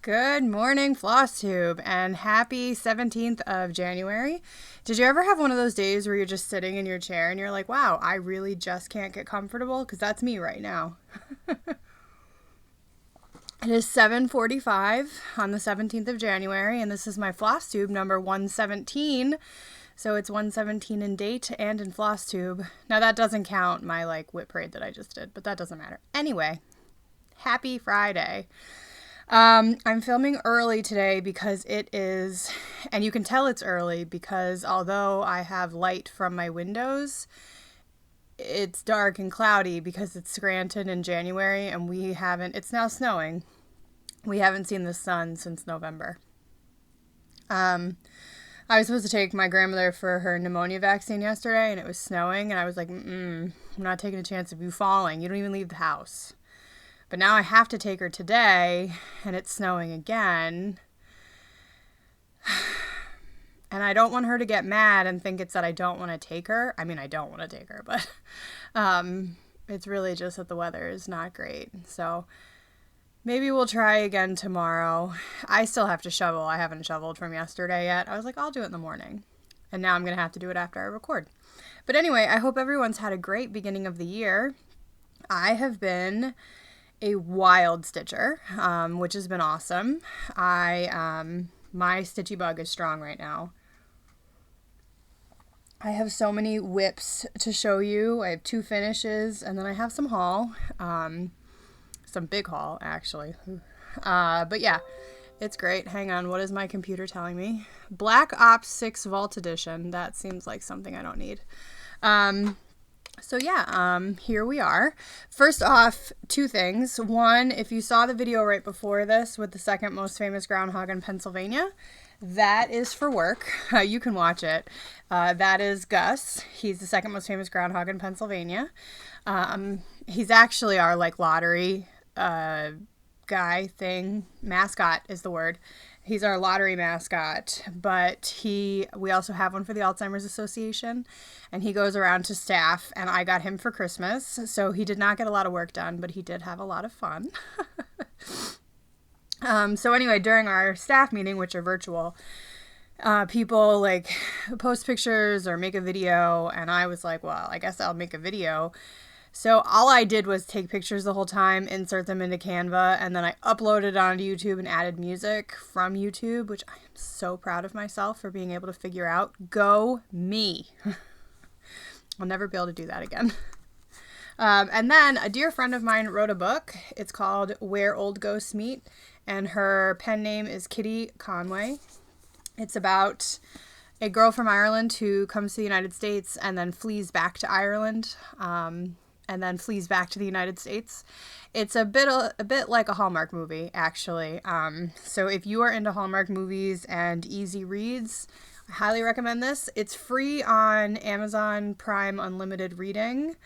Good morning, Flosstube, and happy 17th of January. Did you ever have one of those days where you're just sitting in your chair and you're like, wow, I really just can't get comfortable? Because that's me right now. It is 7:45 on the 17th of January, and this is my Flosstube number 117. So it's 117 in date and in Flosstube. Now that doesn't count my whip parade that I just did, but that doesn't matter. Anyway, happy Friday. I'm filming early today because it is, and you can tell it's early because although I have light from my windows, it's dark and cloudy because it's Scranton in January and it's now snowing. We haven't seen the sun since November. I was supposed to take my grandmother for her pneumonia vaccine yesterday and it was snowing and I was like, I'm not taking a chance of you falling. You don't even leave the house. But now I have to take her today, and it's snowing again. And I don't want her to get mad and think it's that I don't want to take her. I mean, I don't want to take her, but it's really just that the weather is not great. So maybe we'll try again tomorrow. I still have to shovel. I haven't shoveled from yesterday yet. I was like, I'll do it in the morning. And now I'm going to have to do it after I record. But anyway, I hope everyone's had a great beginning of the year. I have been a wild stitcher, which has been awesome. My stitchy bug is strong right now. I have so many whips to show you. I have 2 finishes, and then I have some haul. Some big haul, actually. But yeah, it's great. Hang on, what is my computer telling me? Black Ops 6 Vault Edition. That seems like something I don't need. So yeah, here we are. First off, 2 things. One, if you saw the video right before this with the second most famous groundhog in Pennsylvania, that is for work. You can watch it. That is Gus. He's the second most famous groundhog in Pennsylvania. He's actually our lottery guy thing. Mascot is the word. He's our lottery mascot, but we also have one for the Alzheimer's Association, and he goes around to staff, and I got him for Christmas, so he did not get a lot of work done, but he did have a lot of fun. So anyway, during our staff meeting, which are virtual, people post pictures or make a video, and I was like, well, I guess I'll make a video. So all I did was take pictures the whole time, insert them into Canva, and then I uploaded it onto YouTube and added music from YouTube, which I am so proud of myself for being able to figure out. Go me. I'll never be able to do that again. And then a dear friend of mine wrote a book. It's called Where Old Ghosts Meet, and her pen name is Kitty Conway. It's about a girl from Ireland who comes to the United States and then flees back to Ireland, and then flees back to the United States. It's a bit like a Hallmark movie, actually. So if you are into Hallmark movies and easy reads, I highly recommend this. It's free on Amazon Prime Unlimited Reading.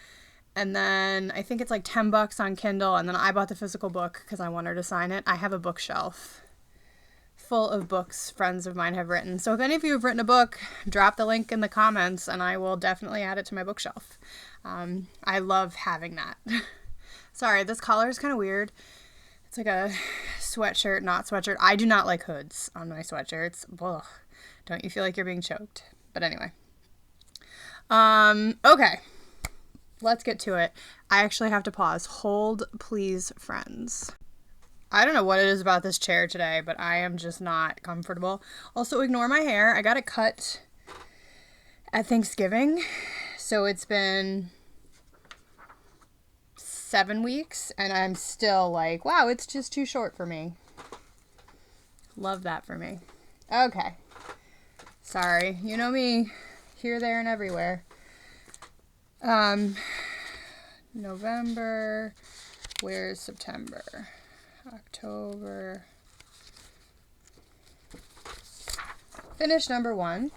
And then I think it's like $10 on Kindle. And then I bought the physical book because I want her to sign it. I have a bookshelf full of books friends of mine have written. So if any of you have written a book, drop the link in the comments and I will definitely add it to my bookshelf. I love having that. Sorry, this collar is kind of weird. It's like a sweatshirt, not sweatshirt. I do not like hoods on my sweatshirts. Ugh. Don't you feel like you're being choked? But anyway. Okay. Let's get to it. I actually have to pause. Hold, please, friends. I don't know what it is about this chair today, but I am just not comfortable. Also, ignore my hair. I got it cut at Thanksgiving. So it's been 7 weeks, and I'm still like, wow, it's just too short for me. Love that for me. Okay. Sorry. You know me. Here, there, and everywhere. November. Where's September? October. Finish number 1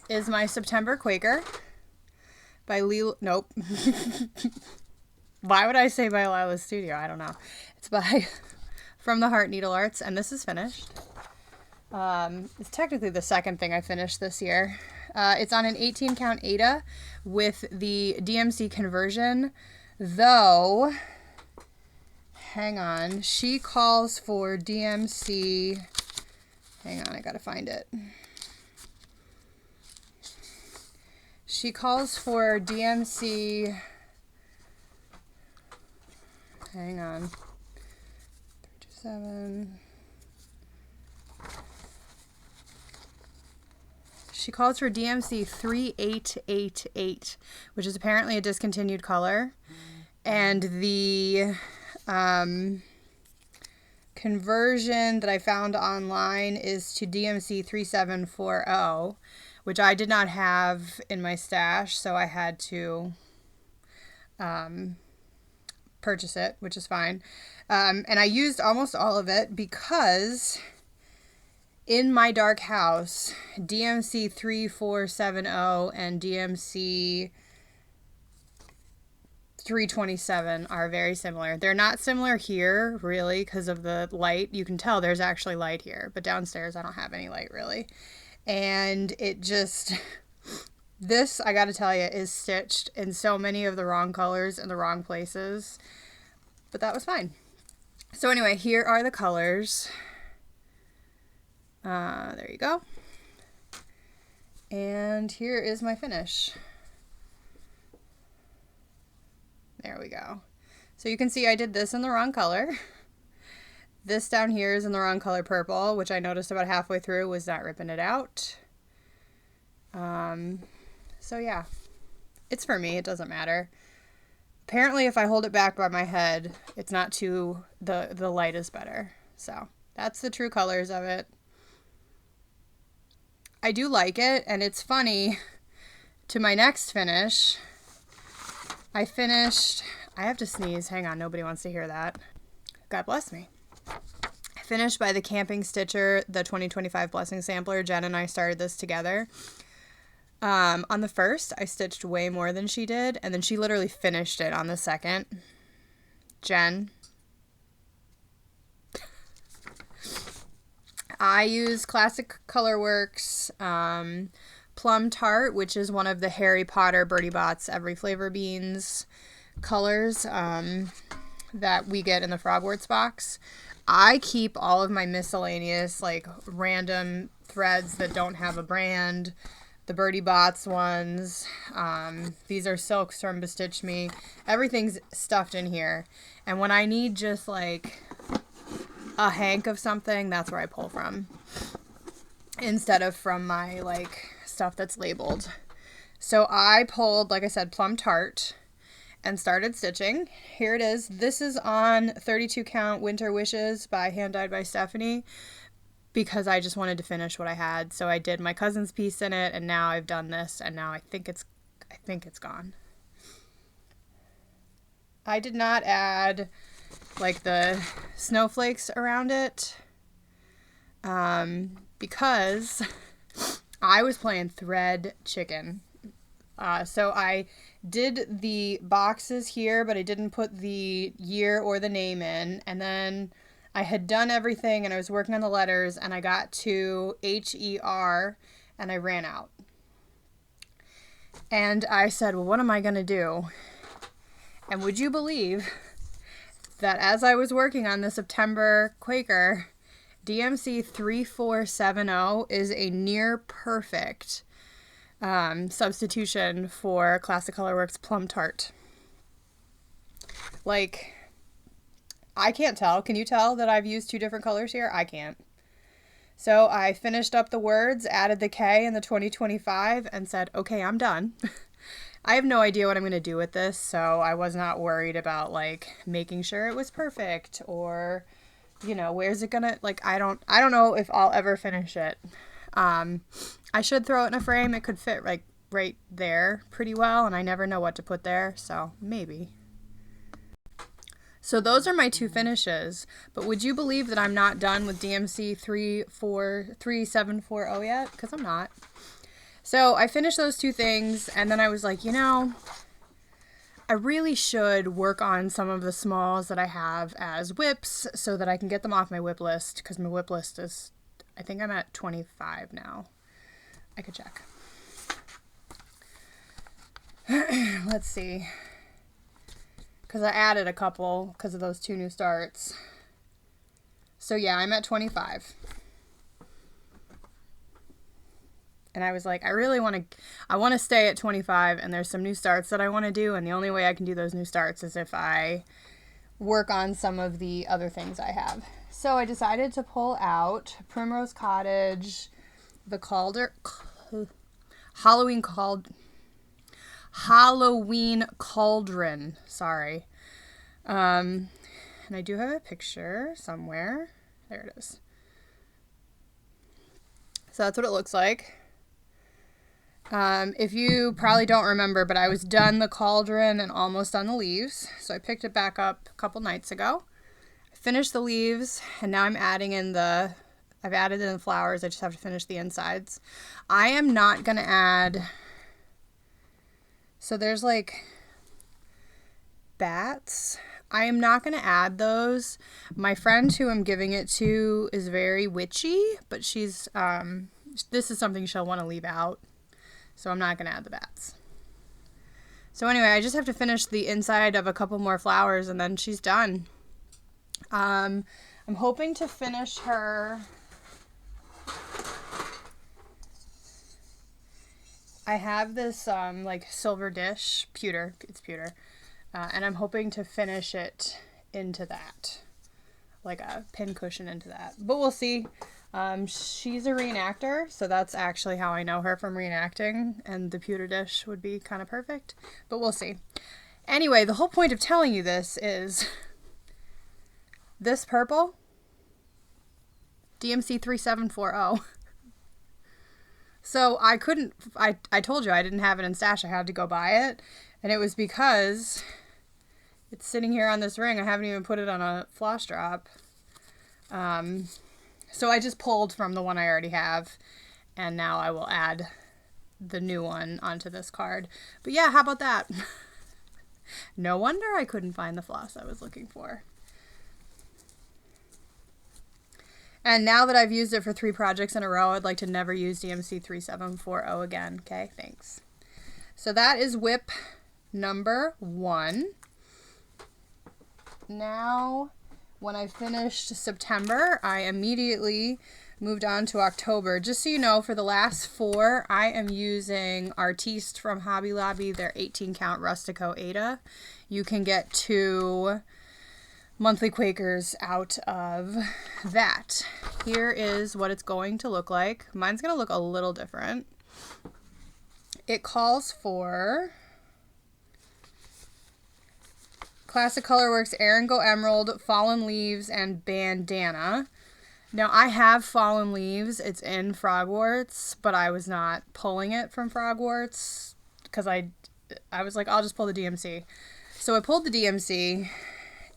is my September Quaker by Nope. Why would I say by Lila's Studio? I don't know. It's by From the Heart Needle Arts, and this is finished. It's technically the second thing I finished this year. It's on an 18 count Aida with the DMC conversion, though hang on. She calls for DMC. Hang on, I gotta find it. She calls for DMC. Hang on. 327. She calls for DMC 3888, which is apparently a discontinued color. And the conversion that I found online is to DMC 3740, which I did not have in my stash, so I had to purchase it, which is fine. And I used almost all of it because in my dark house, DMC 3470 and DMC 327 are very similar. They're not similar here, really, because of the light. You can tell there's actually light here, but downstairs I don't have any light, really. And it just, this, I gotta tell you, is stitched in so many of the wrong colors in the wrong places, but that was fine. So anyway, here are the colors. There you go. And here is my finish. There we go. So you can see I did this in the wrong color. This down here is in the wrong color purple, which I noticed about halfway through was not ripping it out. So yeah, it's for me. It doesn't matter. Apparently if I hold it back by my head, it's not too, the light is better. So that's the true colors of it. I do like it, and it's funny, to my next finish, I have to sneeze, hang on, nobody wants to hear that. God bless me. I finished by the Camping Stitcher, the 2025 Blessing Sampler. Jen and I started this together. On the first, I stitched way more than she did, and then she literally finished it on the second. Jen. I use Classic Colorworks Plum Tart, which is one of the Harry Potter Bertie Bott's Every Flavor Beans colors that we get in the Frogworts box. I keep all of my miscellaneous, like, random threads that don't have a brand. The Bertie Bott's ones. These are silks from Bestitch Me. Everything's stuffed in here. And when I need just, like, a hank of something, that's where I pull from, instead of from my, like, stuff that's labeled. So I pulled, like I said, Plum Tart and started stitching. Here it is. This is on 32 count Winter Wishes by Hand Dyed by Stephanie, because I just wanted to finish what I had. So I did my cousin's piece in it, and now I've done this, and now I think it's gone. I did not add, like, the snowflakes around it, because I was playing thread chicken. So I did the boxes here, but I didn't put the year or the name in. And then I had done everything, and I was working on the letters, and I got to HER, and I ran out. And I said, well, what am I going to do? And would you believe that as I was working on the September Quaker, DMC 3470 is a near perfect substitution for Classic Colorworks Plum Tart. Like, I can't tell. Can you tell that I've used two different colors here? I can't. So I finished up the words, added the K in the 2025, and said, okay, I'm done. I have no idea what I'm going to do with this, so I was not worried about, like, making sure it was perfect, or, you know, where's it gonna, like, I don't know if I'll ever finish it. I should throw it in a frame. It could fit, like, right there pretty well, and I never know what to put there, so maybe. So those are my two finishes, but would you believe that I'm not done with DMC 3740 yet? Because I'm not. So I finished those two things, and then I was like, you know, I really should work on some of the smalls that I have as whips so that I can get them off my whip list, because my whip list is, I think I'm at 25 now. I could check. Let's see. because I added a couple because of those 2 new starts. So yeah, I'm at 25. And I was like, I want to stay at 25, and there's some new starts that I want to do, and the only way I can do those new starts is if I work on some of the other things I have. So I decided to pull out Primrose Cottage, the Halloween Cauldron, sorry. And I do have a picture somewhere. There it is. So that's what it looks like. If you probably don't remember, but I was done the cauldron and almost done the leaves. So I picked it back up a couple nights ago. I finished the leaves, and now I've added in the flowers. I just have to finish the insides. I am not going to add, so there's like bats. I am not going to add those. My friend who I'm giving it to is very witchy, but she's, this is something she'll want to leave out. So I'm not going to add the bats. So anyway, I just have to finish the inside of a couple more flowers, and then she's done. I'm hoping to finish her. I have this like silver dish, pewter, it's pewter, and I'm hoping to finish it into that, like a pin cushion into that. But we'll see. She's a reenactor, so that's actually how I know her, from reenacting, and the pewter dish would be kind of perfect, but we'll see. Anyway, the whole point of telling you this is this purple, DMC 3740. So I told you I didn't have it in stash. I had to go buy it, and it was because it's sitting here on this ring. I haven't even put it on a floss drop. So I just pulled from the one I already have, and now I will add the new one onto this card. But yeah, how about that? No wonder I couldn't find the floss I was looking for. And now that I've used it for 3 projects in a row, I'd like to never use DMC 3740 again. Okay, thanks. So that is whip number 1. Now, when I finished September, I immediately moved on to October. Just so you know, for the last 4, I am using Artiste from Hobby Lobby, their 18 count Rustico Ada. You can get 2 monthly Quakers out of that. Here is what it's going to look like. Mine's going to look a little different. It calls for Classic Colorworks Go Emerald, Fallen Leaves, and Bandana. Now, I have Fallen Leaves. It's in Frogwarts, but I was not pulling it from Frogwarts because I was like, I'll just pull the DMC. So I pulled the DMC,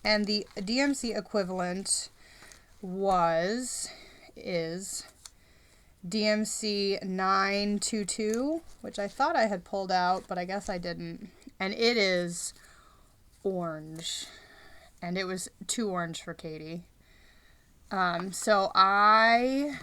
and the DMC equivalent is DMC 922, which I thought I had pulled out, but I guess I didn't. And it is orange, and it was too orange for Katie. So I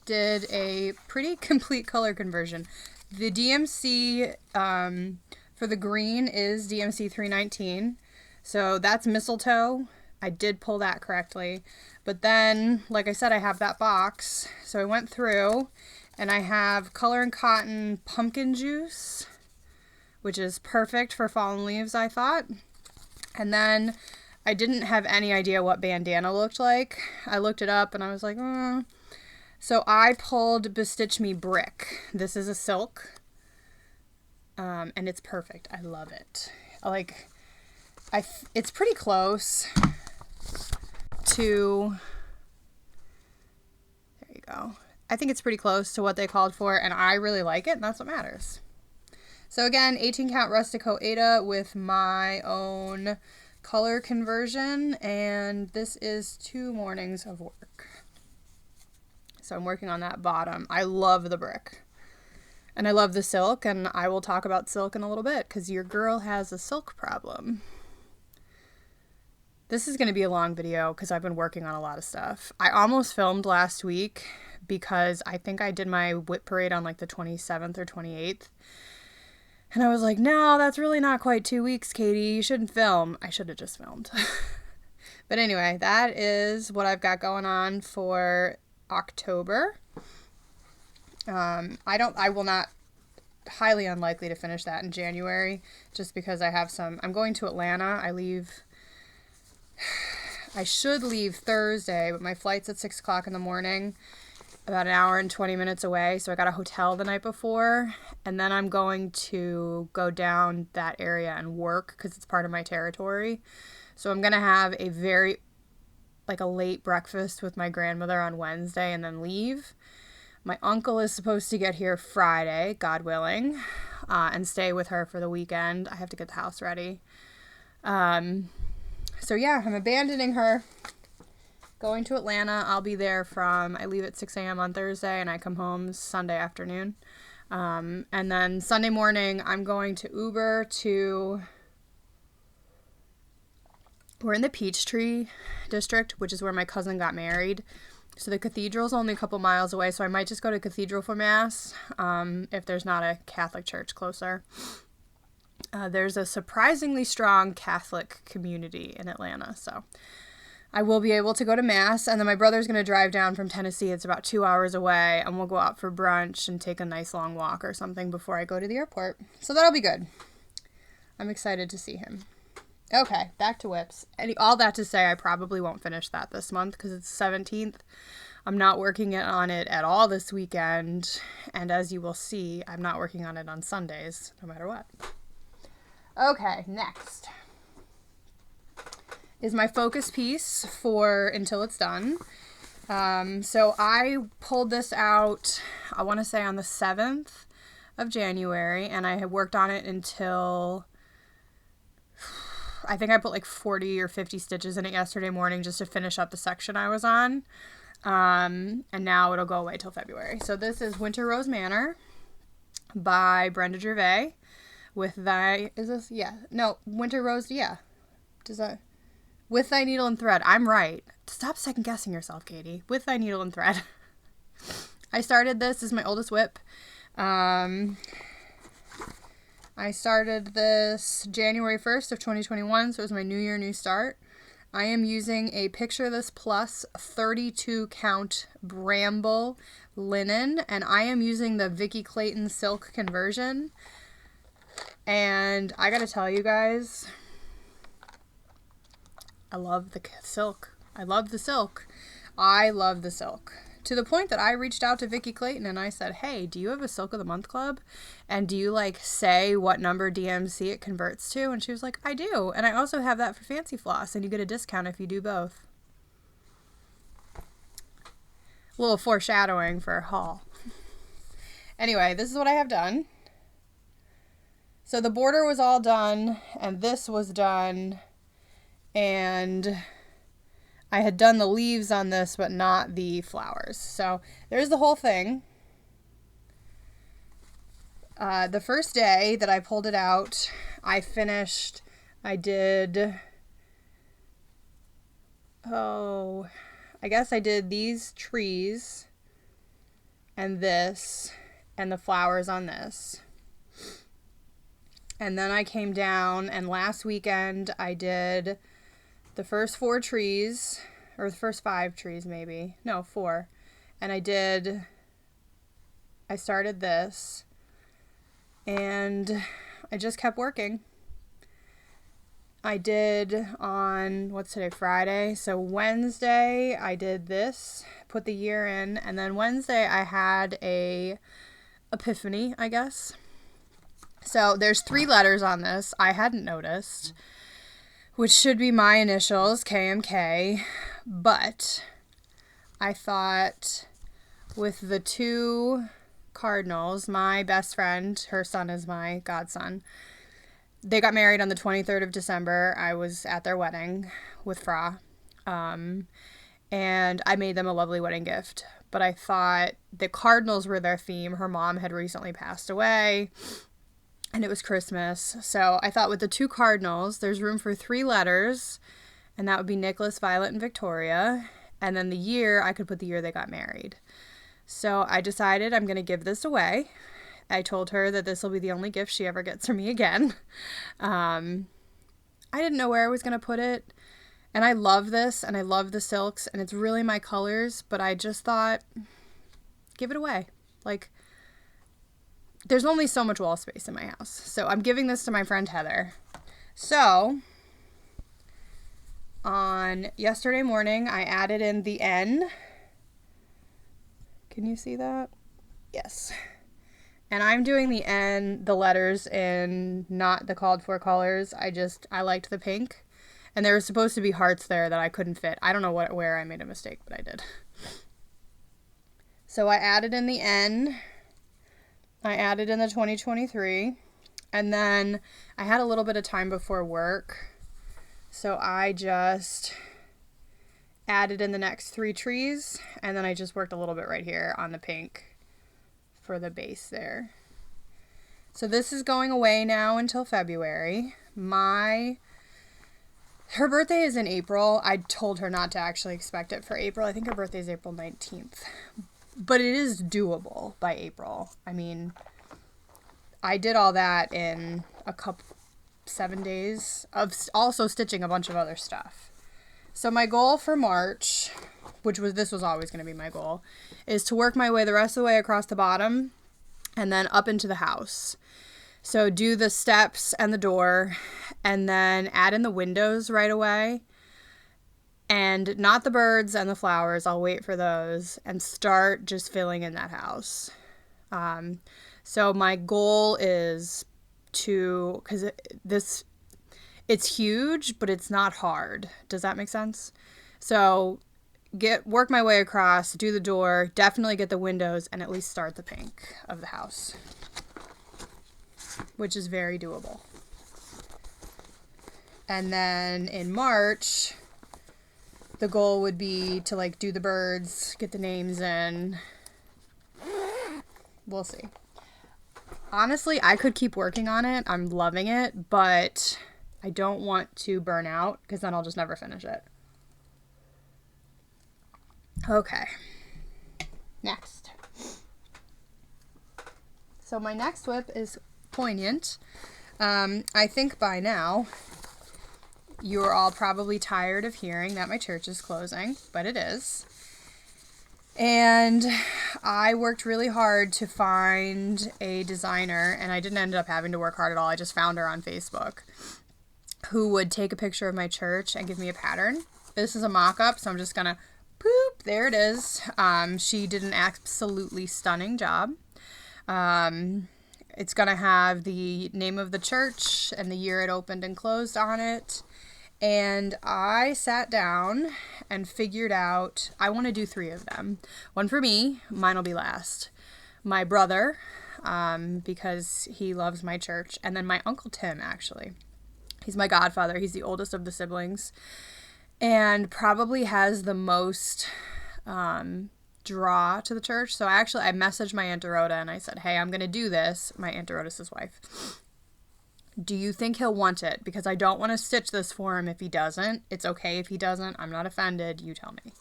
did a pretty complete color conversion. The DMC for the green is DMC 319, so that's mistletoe. I did pull that correctly, but then, like I said, I have that box, so I went through, and I have Color and Cotton Pumpkin Juice, which is perfect for Fallen Leaves, I thought. And then I didn't have any idea what bandana looked like. I looked it up and I was like, So I pulled Bestitch Me Brick. This is a silk. And it's perfect. I love it. It's pretty close to, there you go. I think it's pretty close to what they called for, and I really like it, and that's what matters. So again, 18 count Rustico Ada with my own color conversion, and this is 2 mornings of work. So I'm working on that bottom. I love the brick, and I love the silk, and I will talk about silk in a little bit because your girl has a silk problem. This is going to be a long video because I've been working on a lot of stuff. I almost filmed last week because I think I did my whip parade on like the 27th or 28th. And I was like, no, that's really not quite 2 weeks, Katie. You shouldn't film. I should have just filmed. But anyway, that is what I've got going on for October. I will not, highly unlikely to finish that in January, just because I'm going to Atlanta. I should leave Thursday, but my flight's at 6 o'clock in the morning, about an hour and 20 minutes away. So I got a hotel the night before, and then I'm going to go down that area and work because it's part of my territory. So I'm going to have a late breakfast with my grandmother on Wednesday and then leave. My uncle is supposed to get here Friday, God willing, and stay with her for the weekend. I have to get the house ready. So yeah, I'm abandoning her, going to Atlanta. I'll be there I leave at 6 a.m. on Thursday and I come home Sunday afternoon. And then Sunday morning, I'm going to Uber we're in the Peachtree district, which is where my cousin got married. So the cathedral's only a couple miles away, so I might just go to Cathedral for Mass, if there's not a Catholic church closer. There's a surprisingly strong Catholic community in Atlanta, so I will be able to go to Mass, and then my brother's going to drive down from Tennessee. It's about 2 hours away, and we'll go out for brunch and take a nice long walk or something before I go to the airport. So that'll be good. I'm excited to see him. Okay, back to whips. All that to say, I probably won't finish that this month because it's 17th. I'm not working on it at all this weekend, and as you will see, I'm not working on it on Sundays, no matter what. Okay, next is my focus piece for Until It's Done. So I pulled this out, I want to say on the 7th of January, and I had worked on it until, I think I put like 40 or 50 stitches in it yesterday morning just to finish up the section I was on. And now it'll go away till February. So this is Winter Rose Manor by Brenda Gervais with Winter Rose, yeah. With Thy Needle and Thread. I'm right. Stop second guessing yourself, Katie. With Thy Needle and Thread. I started this as my oldest whip. I started this January 1st of 2021, so it was my New Year, New Start. I am using a Picture This Plus 32 count Bramble linen, and I am using the Vicky Clayton silk conversion. And I gotta tell you guys, I love the silk. I love the silk. To the point that I reached out to Vicky Clayton and I said, hey, do you have a Silk of the Month club? And do you say what number DMC it converts to? And she was like, I do. And I also have that for Fancy Floss, and you get a discount if you do both. A little foreshadowing for a haul. Anyway, this is what I have done. So the border was all done, and this was done, and I had done the leaves on this, but not the flowers. So there's the whole thing. The first day that I pulled it out, I guess I did these trees and this and the flowers on this. And then I came down, and last weekend I did the first 4 trees, or the first 5 trees maybe. No, 4. And I started this, and I just kept working. I did on, what's today, Friday? So Wednesday I did this, put the year in, and then Wednesday I had a epiphany, I guess. So there's 3 letters on this I hadn't noticed, which should be my initials, KMK, but I thought with the 2 cardinals, my best friend, her son is my godson, they got married on the 23rd of December. I was at their wedding with Fra, and I made them a lovely wedding gift, but I thought the cardinals were their theme. Her mom had recently passed away, and it was Christmas. So I thought with the 2 cardinals, there's room for 3 letters, and that would be Nicholas, Violet, and Victoria. And then the year, I could put the year they got married. So I decided I'm going to give this away. I told her that this will be the only gift she ever gets from me again. I didn't know where I was going to put it. And I love this, and I love the silks, and it's really my colors, but I just thought, give it away. Like, there's only so much wall space in my house. So I'm giving this to my friend Heather. So on yesterday morning, I added in the N. Can you see that? Yes. And I'm doing the N, the letters in not the called for colors. I liked the pink. And there was supposed to be hearts there that I couldn't fit. I don't know where I made a mistake, but I did. So I added in the N. I added in the 2023. And then I had a little bit of time before work. So I just added in the next 3 trees. And then I just worked a little bit right here on the pink for the base there. So this is going away now until February. Her birthday is in April. I told her not to actually expect it for April. I think her birthday is April 19th. But it is doable by April. I mean, I did all that in 7 days of also stitching a bunch of other stuff. So my goal for March, this was always going to be my goal, is to work my way the rest of the way across the bottom and then up into the house. So do the steps and the door, and then add in the windows right away. And not the birds and the flowers. I'll wait for those and start just filling in that house. So my goal is because it's huge, but it's not hard. Does that make sense? So work my way across, do the door, definitely get the windows, and at least start the pink of the house, which is very doable. And then in March, the goal would be to like do the birds, get the names in. We'll see. Honestly, I could keep working on it. I'm loving it, but I don't want to burn out because then I'll just never finish it. Okay. Next. So my next whip is poignant. I think by now you're all probably tired of hearing that my church is closing, but it is. And I worked really hard to find a designer, and I didn't end up having to work hard at all. I just found her on Facebook, who would take a picture of my church and give me a pattern. This is a mock-up, so I'm just gonna poop. There it is. She did an absolutely stunning job. It's gonna have the name of the church and the year it opened and closed on it. And I sat down and figured out, I want to do 3 of them. One for me, mine will be last. My brother, because he loves my church. And then my Uncle Tim, actually. He's my godfather. He's the oldest of the siblings. And probably has the most draw to the church. So I messaged my Aunt Dorota and I said, hey, I'm going to do this. My Aunt Dorota's his wife. Do you think he'll want it? Because I don't want to stitch this for him if he doesn't. It's okay if he doesn't. I'm not offended. You tell me.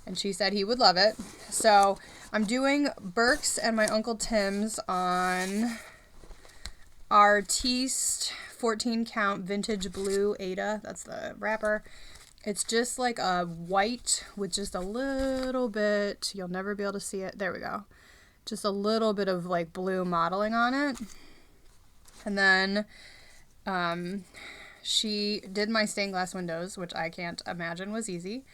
And she said he would love it. So I'm doing Burke's and my Uncle Tim's on Artiste 14 count vintage blue Ada. That's the wrapper. It's just like a white with just a little bit. You'll never be able to see it. There we go. Just a little bit of like blue modeling on it. And then she did my stained glass windows, which I can't imagine was easy.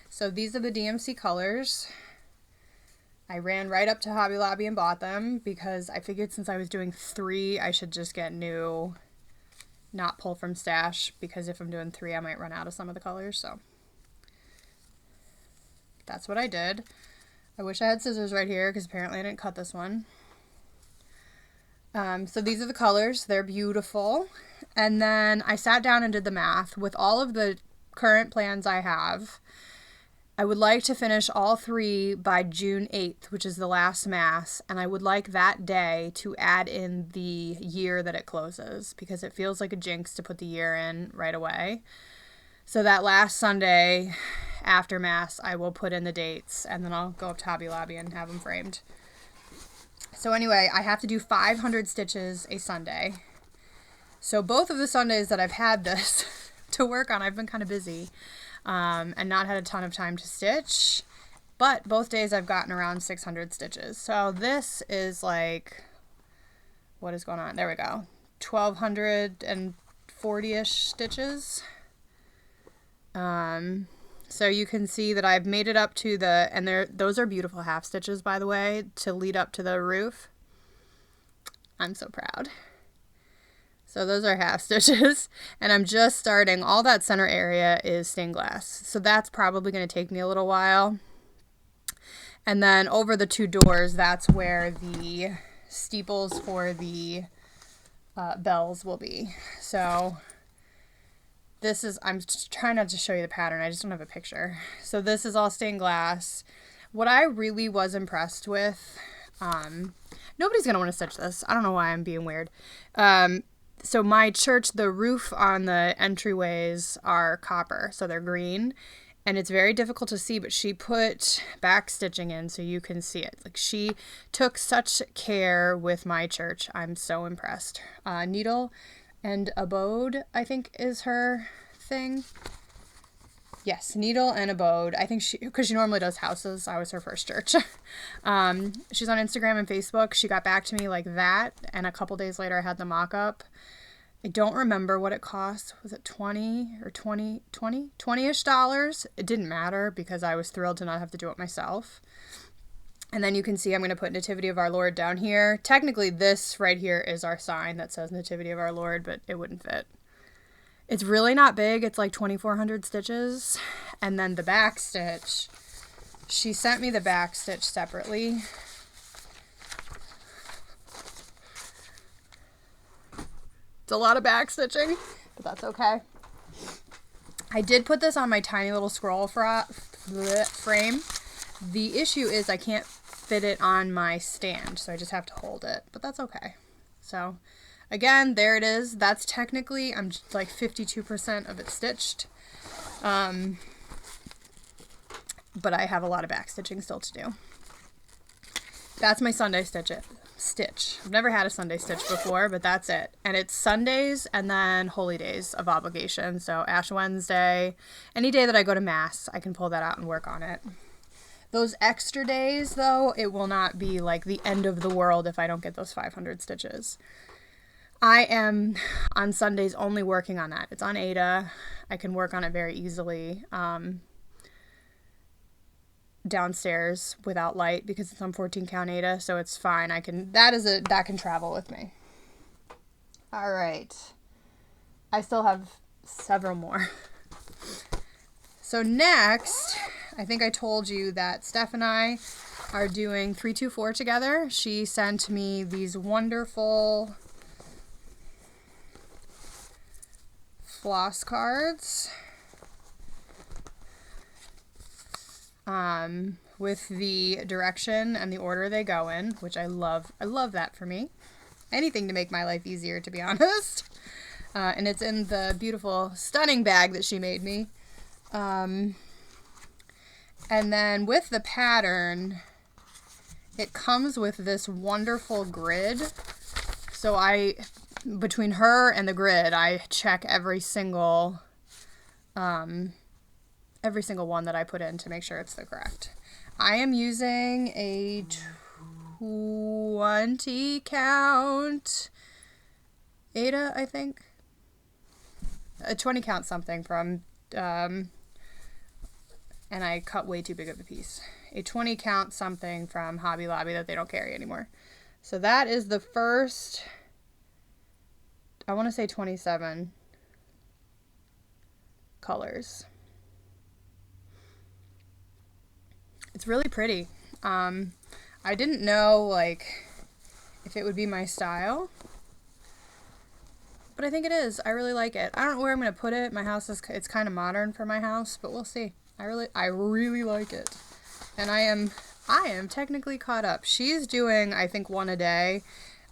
So these are the DMC colors. I ran right up to Hobby Lobby and bought them because I figured since I was doing 3, I should just get new, not pull from stash, because if I'm doing 3, I might run out of some of the colors. So that's what I did. I wish I had scissors right here because apparently I didn't cut this one. So these are the colors. They're beautiful. And then I sat down and did the math. With all of the current plans I have, I would like to finish all 3 by June 8th, which is the last Mass. And I would like that day to add in the year that it closes because it feels like a jinx to put the year in right away. So that last Sunday after Mass, I will put in the dates and then I'll go up to Hobby Lobby and have them framed. So anyway, I have to do 500 stitches a Sunday. So both of the Sundays that I've had this to work on, I've been kind of busy and not had a ton of time to stitch. But both days I've gotten around 600 stitches. So this is like, what is going on? There we go. 1,240-ish stitches. So you can see that I've made it up to the, and those are beautiful half stitches, by the way, to lead up to the roof. I'm so proud. So those are half stitches, and I'm just starting. All that center area is stained glass. So that's probably going to take me a little while. And then over the two doors, that's where the steeples for the bells will be. So this is, I'm trying not to show you the pattern. I just don't have a picture. So this is all stained glass. What I really was impressed with, nobody's going to want to stitch this. I don't know why I'm being weird. So my church, the roof on the entryways are copper, so they're green. And it's very difficult to see, but she put back stitching in so you can see it. Like, she took such care with my church. I'm so impressed. Needle and abode, I think, is her thing. Yes, needle and abode. I think because she normally does houses. I was her first church. She's on Instagram and Facebook. She got back to me like that, and a couple days later I had the mock-up. I don't remember what it cost. Was it $20-ish dollars? It didn't matter because I was thrilled to not have to do it myself. And then you can see I'm going to put Nativity of Our Lord down here. Technically, this right here is our sign that says Nativity of Our Lord, but it wouldn't fit. It's really not big. It's like 2,400 stitches. And then the back stitch, she sent me the back stitch separately. It's a lot of back stitching, but that's okay. I did put this on my tiny little scroll frame. The issue is I can't fit it on my stand, so I just have to hold it, but that's okay. So again, there it is. That's technically, I'm just like 52% of it stitched. But I have a lot of back stitching still to do. That's my Sunday stitch. I've never had a Sunday stitch before, but that's it. And it's Sundays and then holy days of obligation. So Ash Wednesday, any day that I go to Mass, I can pull that out and work on it. Those extra days, though, it will not be like the end of the world if I don't get those 500 stitches. I am on Sundays only working on that. It's on Ada. I can work on it very easily. Downstairs without light because it's on 14 count Ada, so it's fine. That can travel with me. All right. I still have several more. So next, I think I told you that Steph and I are doing 324 together. She sent me these wonderful floss cards. With the direction and the order they go in, which I love. I love that for me. Anything to make my life easier, to be honest. And it's in the beautiful, stunning bag that she made me. And then with the pattern, it comes with this wonderful grid. So between her and the grid, I check every single one that I put in to make sure it's the correct. I am using a 20 count Ada, I think. A 20 count something from, and I cut way too big of a piece. A 20 count something from Hobby Lobby that they don't carry anymore. So that is the first, I want to say 27 colors. It's really pretty. I didn't know, like, if it would be my style, but I think it is. I really like it. I don't know where I'm going to put it. My house it's kind of modern for my house, but we'll see. I really like it. And I am technically caught up. She's doing, I think, one a day.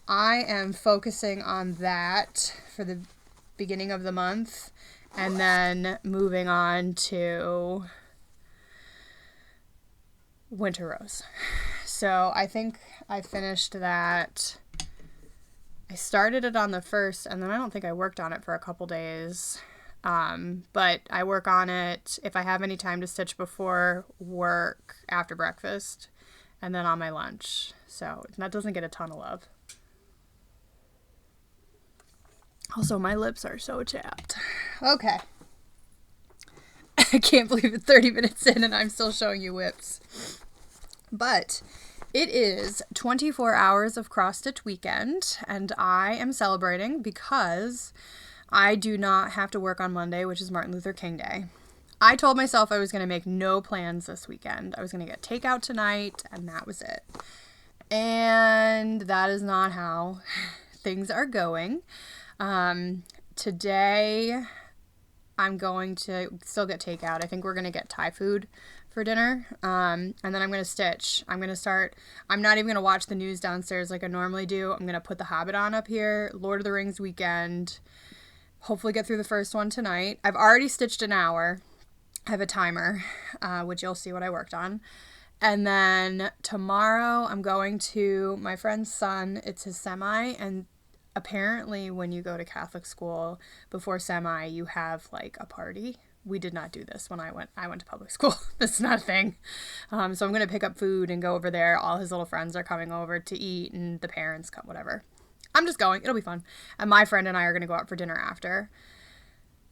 I am focusing on that for the beginning of the month, and then moving on to Winter Rose. So I think I finished that. I started it on the 1st, and then I don't think I worked on it for a couple days. But I work on it if I have any time to stitch before work, after breakfast, and then on my lunch. So that doesn't get a ton of love. Also, my lips are so chapped. Okay. I can't believe it's 30 minutes in and I'm still showing you whips. But it is 24 hours of cross stitch weekend, and I am celebrating because I do not have to work on Monday, which is Martin Luther King Day. I told myself I was going to make no plans this weekend. I was going to get takeout tonight, and that was it. And that is not how things are going. Today I'm going to still get takeout. I think we're going to get Thai food for dinner. And then I'm going to stitch. I'm not even going to watch the news downstairs like I normally do. I'm going to put The Hobbit on up here, Lord of the Rings weekend, hopefully get through the first one tonight. I've already stitched an hour. I have a timer, which you'll see what I worked on. And then tomorrow I'm going to my friend's son. It's his semi, and apparently when you go to Catholic school before semi, you have like a party. We did not do this when I went to public school. This is not a thing. So I'm going to pick up food and go over there. All his little friends are coming over to eat, and the parents come, whatever. I'm just going. It'll be fun. And my friend and I are going to go out for dinner after.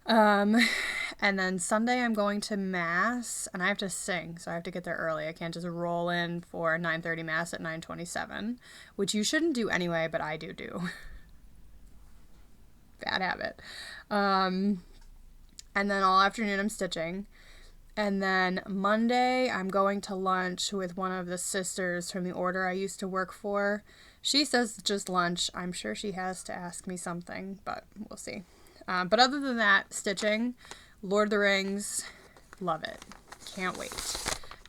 And then Sunday I'm going to mass, and I have to sing, so I have to get there early. I can't just roll in for 9:30 mass at 9:27, which you shouldn't do anyway, but I do. Bad habit. And then all afternoon I'm stitching. And then Monday I'm going to lunch with one of the sisters from the order I used to work for. She says just lunch. I'm sure she has to ask me something, but we'll see. But other than that, stitching, Lord of the Rings, love it. Can't wait.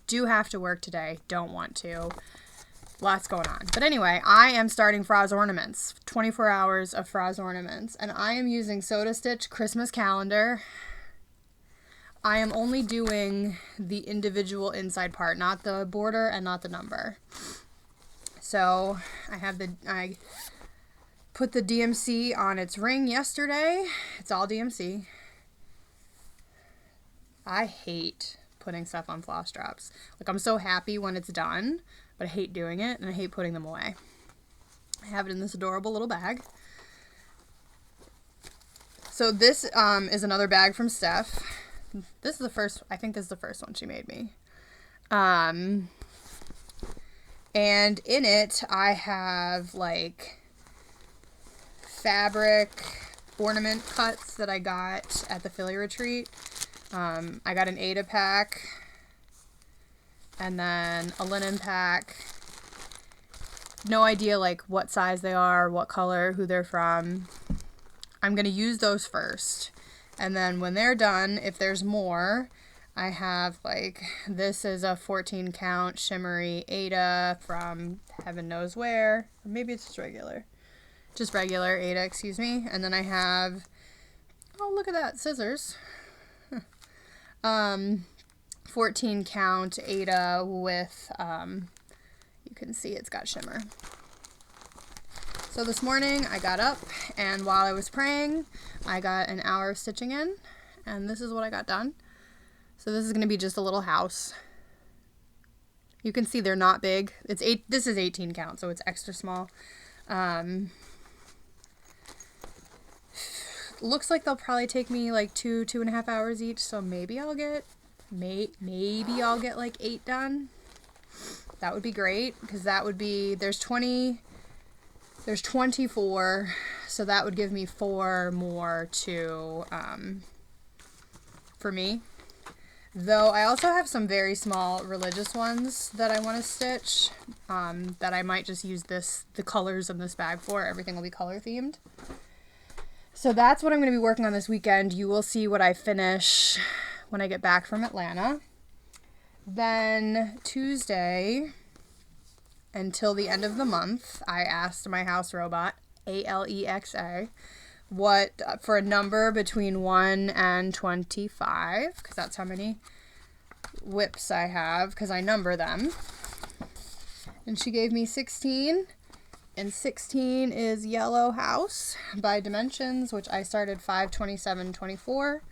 Do have to work today. Don't want to. Lots going on. But anyway, I am starting Froz Ornaments. 24 hours of Froz Ornaments. And I am using Soda Stitch Christmas Calendar. I am only doing the individual inside part, not the border and not the number. So I put the DMC on its ring yesterday. It's all DMC. I hate putting stuff on floss drops. Like, I'm so happy when it's done, but I hate doing it, and I hate putting them away. I have it in this adorable little bag. So this is another bag from Steph. This is the first, I think this is the first one she made me. And in it, I have, like, fabric ornament cuts that I got at the Philly retreat. I got an Ada pack, and then a linen pack. No idea, like, what size they are, what color, who they're from. I'm going to use those first. And then when they're done, if there's more, I have, like, this is a 14 count shimmery Ada from heaven knows where. Or maybe it's just regular. Just regular Ada, excuse me. And then I have, oh, look at that, scissors. 14 count Ada with, you can see it's got shimmer. So this morning I got up, and while I was praying, I got an hour of stitching in, and this is what I got done. So this is going to be just a little house. You can see they're not big. This is 18 count, so it's extra small. Looks like they'll probably take me like 2.5 hours each, so maybe I'll get like 8 done. That would be great, because that would be, there's 24, so that would give me 4 more for me. Though I also have some very small religious ones that I want to stitch, that I might just use the colors in this bag for. Everything will be color themed. So that's what I'm going to be working on this weekend. You will see what I finish when I get back from Atlanta. Then Tuesday until the end of the month, I asked my house robot, Alexa, what for a number between 1 and 25, because that's how many whips I have, because I number them. And she gave me 16. And 16 is Yellow House by Dimensions, which I started 5/27/24.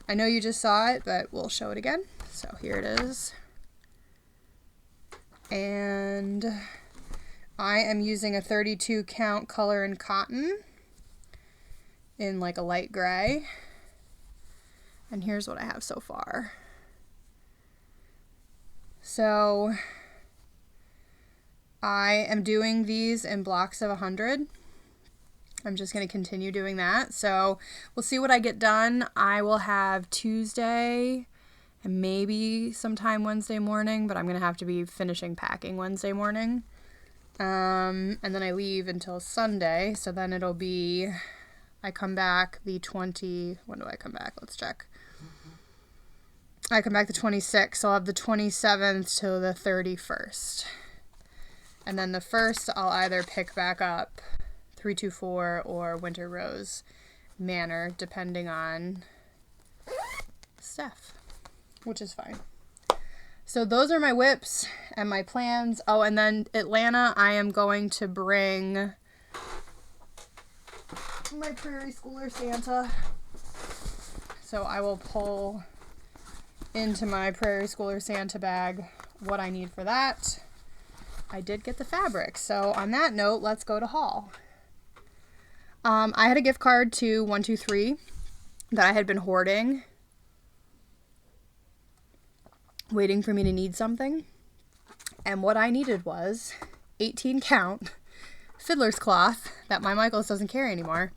I know you just saw it, but we'll show it again. So here it is. And I am using a 32 count color in cotton in like a light gray. And here's what I have so far. So I am doing these in blocks of 100. I'm just going to continue doing that. So we'll see what I get done. I will have Tuesday and maybe sometime Wednesday morning, but I'm going to have to be finishing packing Wednesday morning. And then I leave until Sunday. So then it'll be, I come back the 20, when do I come back? Let's check. I come back the 26th, so I'll have the 27th to the 31st. And then the 1st, I'll either pick back up 324 or Winter Rose Manor, depending on Steph, which is fine. So those are my whips and my plans. Oh, and then Atlanta, I am going to bring my Prairie Schooler Santa. So I will pull into my Prairie Schooler Santa bag what I need for that. I did get the fabric. So on that note, let's go to haul. I had a gift card to 123 that I had been hoarding, waiting for me to need something. And what I needed was 18 count fiddler's cloth that my Michaels doesn't carry anymore.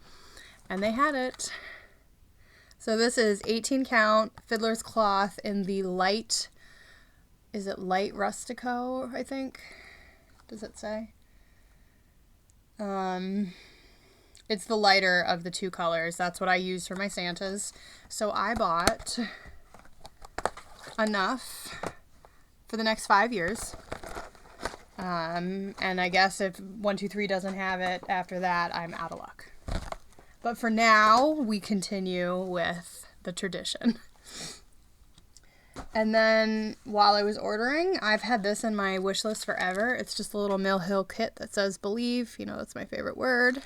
And they had it. So this is 18 count fiddler's cloth in the light, is it light rustico, I think? Does it say? It's the lighter of the two colors. That's what I use for my Santas. So I bought enough for the next 5 years. And I guess if 123 doesn't have it after that, I'm out of luck. But for now, we continue with the tradition. And then while I was ordering, I've had this in my wish list forever. It's just a little Mill Hill kit that says believe. You know, that's my favorite word.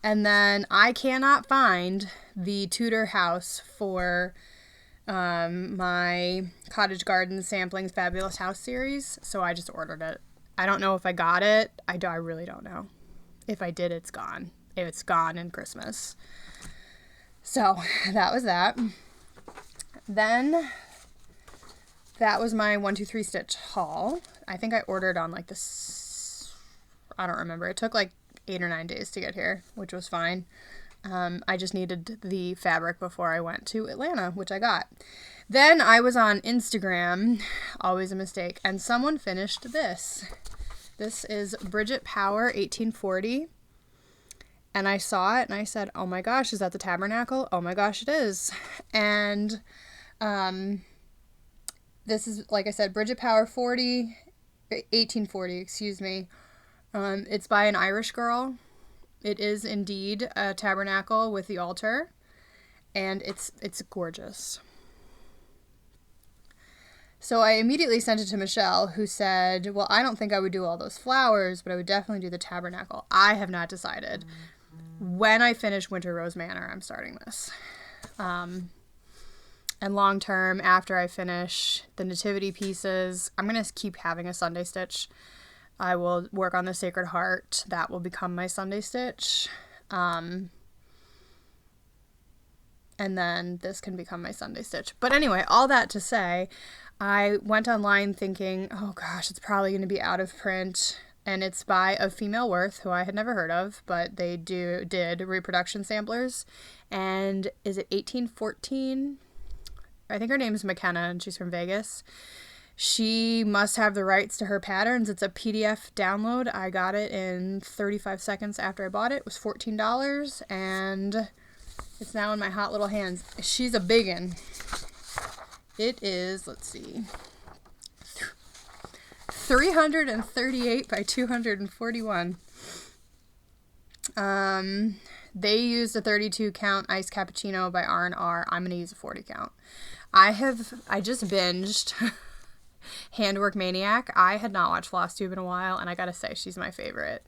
And then I cannot find the Tudor house for my Cottage Garden Samplings Fabulous House series. So I just ordered it. I don't know if I got it. I really don't know. If I did, it's gone. It's gone in Christmas. So that was that. Then that was my 123 stitch haul. I think I ordered on like this, I don't remember. It took like 8 or 9 days to get here, which was fine. I just needed the fabric before I went to Atlanta, which I got. Then I was on Instagram, always a mistake, and someone finished this. This is Bridget Power 1840. And I saw it and I said, oh my gosh, is that the Tabernacle? Oh my gosh, it is. And this is, like I said, Bridget Power 1840, excuse me. It's by an Irish girl. It is indeed a tabernacle with the altar. And it's gorgeous. So I immediately sent it to Michelle, who said, well, I don't think I would do all those flowers, but I would definitely do the tabernacle. I have not decided. When I finish Winter Rose Manor, I'm starting this. And long term, after I finish the nativity pieces, I'm going to keep having a Sunday stitch. I will work on the Sacred Heart. That will become my Sunday stitch. And then this can become my Sunday stitch. But anyway, all that to say, I went online thinking, oh gosh, it's probably going to be out of print. And it's by A Female Worth, who I had never heard of, but they did reproduction samplers. And is it 1814? I think her name is McKenna, and she's from Vegas. She must have the rights to her patterns. It's a PDF download. I got it in 35 seconds after I bought it. It was $14, and it's now in my hot little hands. She's a biggin'. It is, let's see, 338 by 241. They used a 32 count iced cappuccino by R&R. I'm going to use a 40 count. I just binged Handwork Maniac. I had not watched Flosstube in a while, and I gotta say, she's my favorite.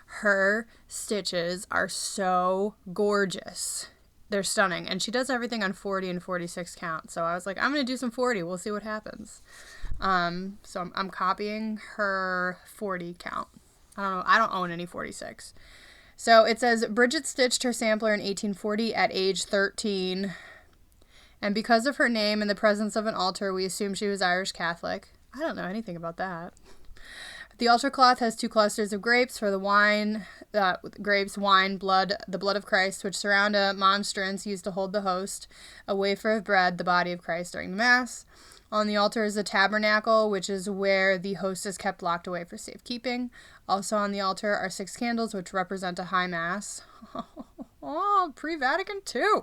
Her stitches are so gorgeous. They're stunning. And she does everything on 40 and 46 count. So I was like, I'm going to do some 40. We'll see what happens. So I'm copying her 40 count. I don't know. I don't own any 46. So it says, Bridget stitched her sampler in 1840 at age 13. And because of her name and the presence of an altar, we assume she was Irish Catholic. I don't know anything about that. The altar cloth has 2 clusters of grapes for the wine, grapes, wine, blood, the blood of Christ, which surround a monstrance used to hold the host, a wafer of bread, the body of Christ during the Mass. On the altar is a tabernacle, which is where the host is kept locked away for safekeeping. Also on the altar are 6 candles, which represent a high Mass. Oh, pre-Vatican II.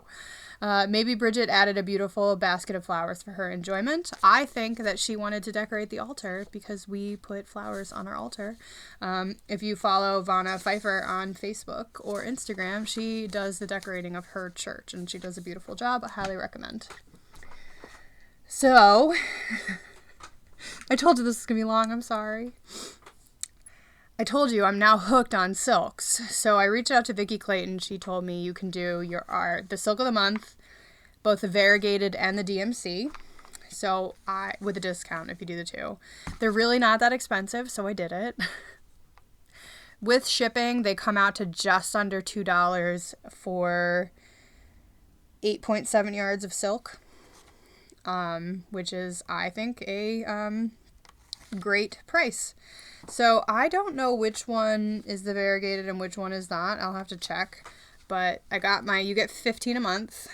Maybe Bridget added a beautiful basket of flowers for her enjoyment. I think that she wanted to decorate the altar because we put flowers on our altar. If you follow Vanna Pfeiffer on Facebook or Instagram, she does the decorating of her church, and she does a beautiful job. I highly recommend. So, I told you this is going to be long. I'm sorry. I told you I'm now hooked on silks. So I reached out to Vicki Clayton. She told me you can do the silk of the month, both the variegated and the DMC. So with a discount if you do the 2. They're really not that expensive, so I did it. With shipping, they come out to just under $2 for 8.7 yards of silk, which is, I think, a great price. So I don't know which one is the variegated and which one is not. I'll have to check. But I got you get 15 a month.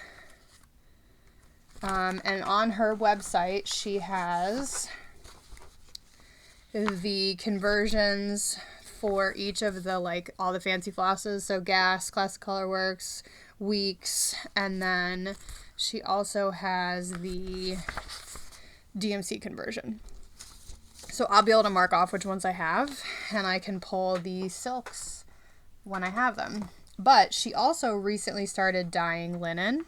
And on her website, she has the conversions for each of the, all the fancy flosses. So Gas, Classic Colorworks, Weeks, and then she also has the DMC conversion. So I'll be able to mark off which ones I have, and I can pull the silks when I have them. But she also recently started dyeing linen,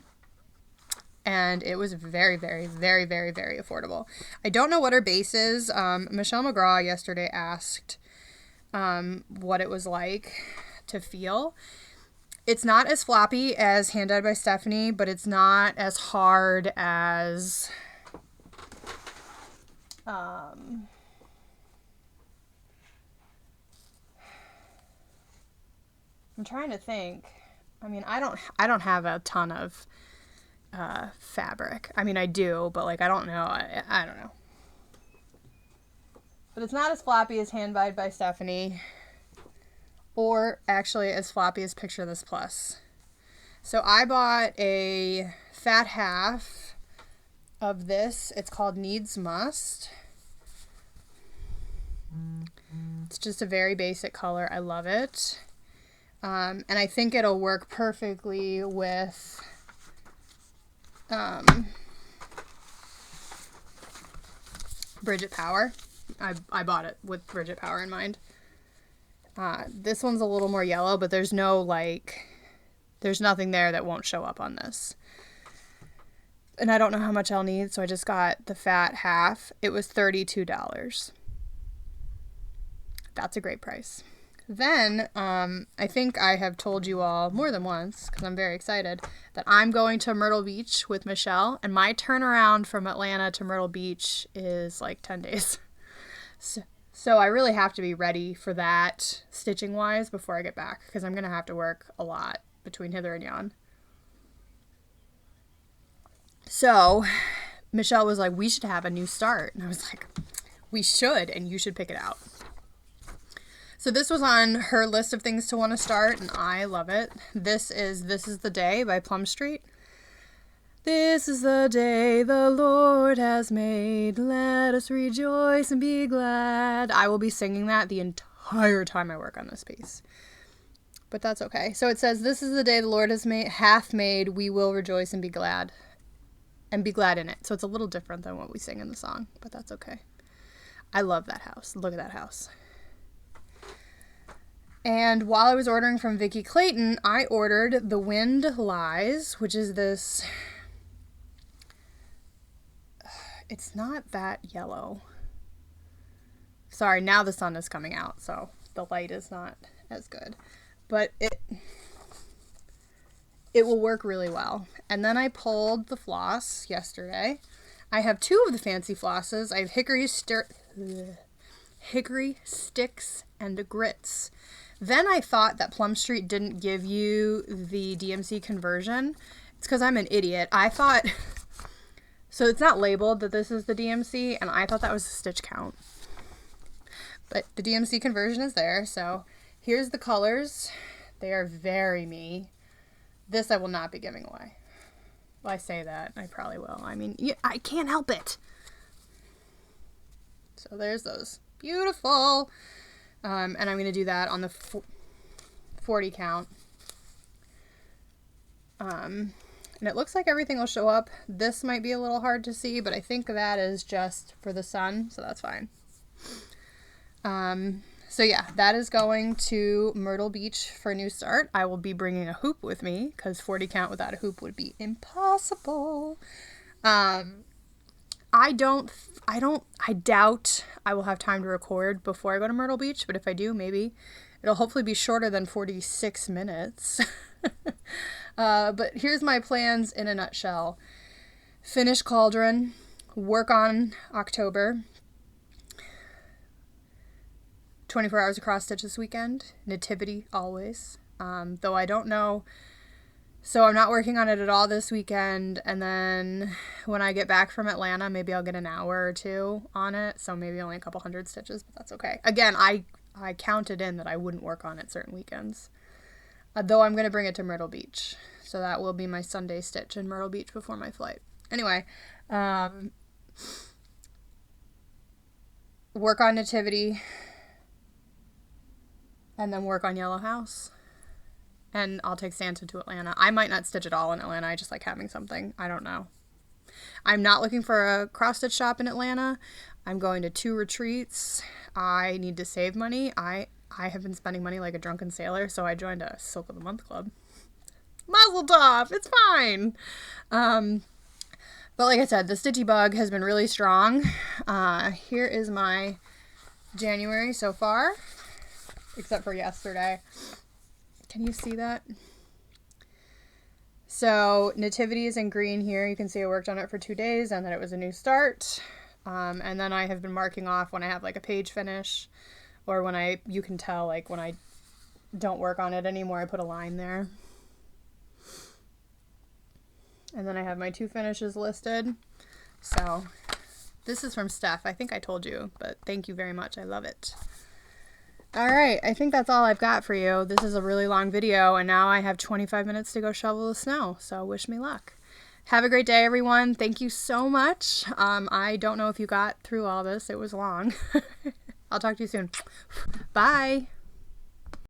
and it was very, very, very, very, very affordable. I don't know what her base is. Michelle McGraw yesterday asked what it was like to feel. It's not as floppy as Hand Dyed by Stephanie, but it's not as hard as I'm trying to think. I mean, I don't have a ton of fabric. I mean, I do, but I don't know. I don't know. But it's not as floppy as Hand Dyed by Stephanie, or actually as floppy as Picture This Plus. So I bought a fat half of this. It's called Needs Must. It's just a very basic color. I love it. And I think it'll work perfectly with Bridget Power. I bought it with Bridget Power in mind. This one's a little more yellow, but there's there's nothing there that won't show up on this. And I don't know how much I'll need, so I just got the fat half. It was $32. That's a great price. Then, I think I have told you all more than once, because I'm very excited, that I'm going to Myrtle Beach with Michelle, and my turnaround from Atlanta to Myrtle Beach is 10 days. So I really have to be ready for that, stitching-wise, before I get back, because I'm going to have to work a lot between hither and yon. So, Michelle was like, we should have a new start. And I was like, we should, and you should pick it out. So this was on her list of things to want to start, and I love it. This is the Day by Plum Street. This is the day the Lord has made. Let us rejoice and be glad. I will be singing that the entire time I work on this piece. But that's okay. So it says, this is the day the Lord hath made. We will rejoice and be glad. And be glad in it. So it's a little different than what we sing in the song, but that's okay. I love that house. Look at that house. And while I was ordering from Vicki Clayton, I ordered The Wind Lies, which is this, it's not that yellow. Sorry, now the sun is coming out, so the light is not as good. But it will work really well. And then I pulled the floss yesterday. I have 2 of the fancy flosses. I have hickory sticks and grits. Then I thought that Plum Street didn't give you the DMC conversion. It's because I'm an idiot. I thought, so it's not labeled that this is the DMC, and I thought that was the stitch count. But the DMC conversion is there, so here's the colors. They are very me. This I will not be giving away. Well, I say that. I probably will. I mean, I can't help it. So there's those. Beautiful. And I'm going to do that on the 40 count. And it looks like everything will show up. This might be a little hard to see, but I think that is just for the sun, so that's fine. So yeah, that is going to Myrtle Beach for a new start. I will be bringing a hoop with me because 40 count without a hoop would be impossible. I doubt I will have time to record before I go to Myrtle Beach, but if I do, maybe it'll hopefully be shorter than 46 minutes. But here's my plans in a nutshell. Finish Cauldron, work on October, 24 hours across stitch this weekend, Nativity always, though I don't know, so I'm not working on it at all this weekend, and then when I get back from Atlanta, maybe I'll get an hour or 2 on it, so maybe only a couple hundred stitches, but that's okay. Again, I counted in that I wouldn't work on it certain weekends, though I'm going to bring it to Myrtle Beach, so that will be my Sunday stitch in Myrtle Beach before my flight. Anyway, work on Nativity, and then work on Yellow House. And I'll take Santa to Atlanta. I might not stitch at all in Atlanta. I just like having something. I don't know. I'm not looking for a cross-stitch shop in Atlanta. I'm going to 2 retreats. I need to save money. I have been spending money like a drunken sailor, so I joined a Silk of the Month club. Mazel tov! It's fine! But like I said, the stitchy bug has been really strong. Here is my January so far. Except for yesterday. Can you see that? So Nativity is in green here. You can see I worked on it for 2 days and then it was a new start. And then I have been marking off when I have like a page finish, or when you can tell like when I don't work on it anymore, I put a line there. And then I have my 2 finishes listed. So this is from Steph. I think I told you, but thank you very much. I love it. All right, I think that's all I've got for you. This is a really long video, and now I have 25 minutes to go shovel the snow, so wish me luck. Have a great day, everyone. Thank you so much. I don't know if you got through all this. It was long. I'll talk to you soon. Bye.